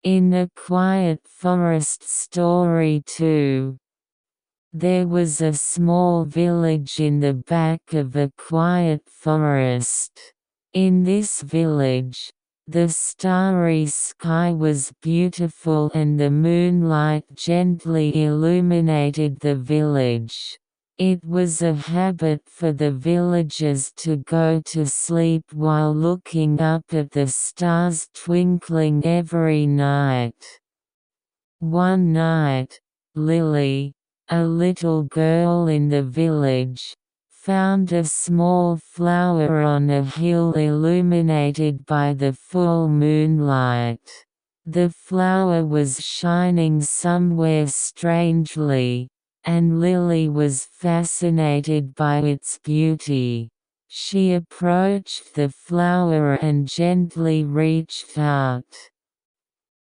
In A Quiet Forest Story 2, there was a small village in the back of a quiet forest. In this village, the starry sky was beautiful and the moonlight gently illuminated the village. It was a habit for the villagers to go to sleep while looking up at the stars twinkling every night. One night, Lily, a little girl in the village, found a small flower on a hill illuminated by the full moonlight. The flower was shining somewhere strangely, and Lily was fascinated by its beauty. She approached the flower and gently reached out.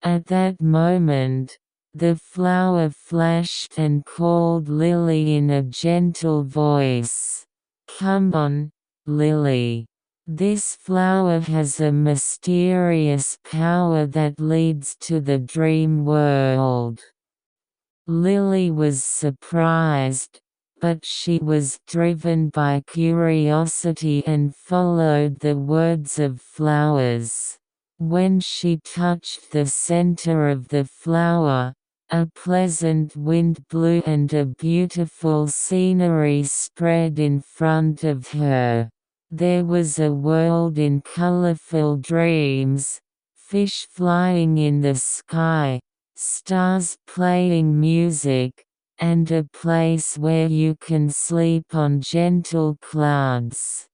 At that moment, the flower flashed and called Lily in a gentle voice. "Come on, Lily. This flower has a mysterious power that leads to the dream world." Lily was surprised, but she was driven by curiosity and followed the words of flowers. When she touched the center of the flower, a pleasant wind blew and a beautiful scenery spread in front of her. There was a world in colorful dreams, fish flying in the sky, stars playing music, and a place where you can sleep on gentle clouds.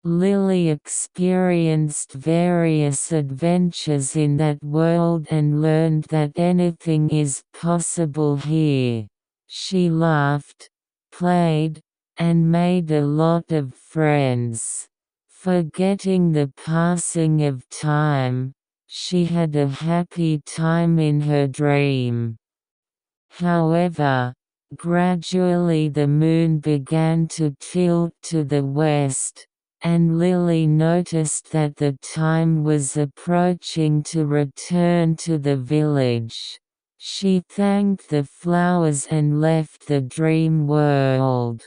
Lily experienced various adventures in that world and learned that anything is possible here. She laughed, played, and made a lot of friends. Forgetting the passing of time, she had a happy time in her dream. However, gradually the moon began to tilt to the west, and Lily noticed that the time was approaching to return to the village. She thanked the flowers and left the dream world.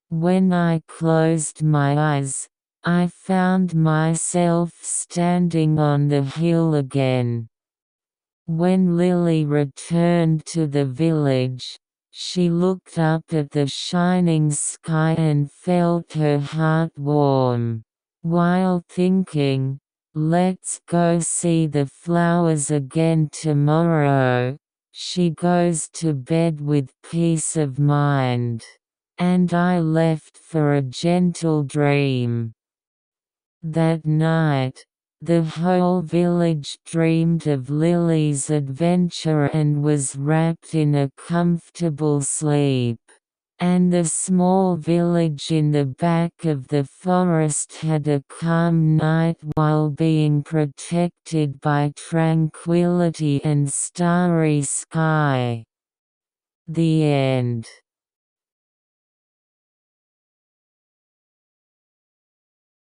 When I closed my eyes, I found myself standing on the hill again. When Lily returned to the village, she looked up at the shining sky and felt her heart warm. While thinking, "Let's go see the flowers again tomorrow," she goes to bed with peace of mind. And I left for a gentle dream. That night, the whole village dreamed of Lily's adventure and was wrapped in a comfortable sleep. And the small village in the back of the forest had a calm night while being protected by tranquility and starry sky. The end.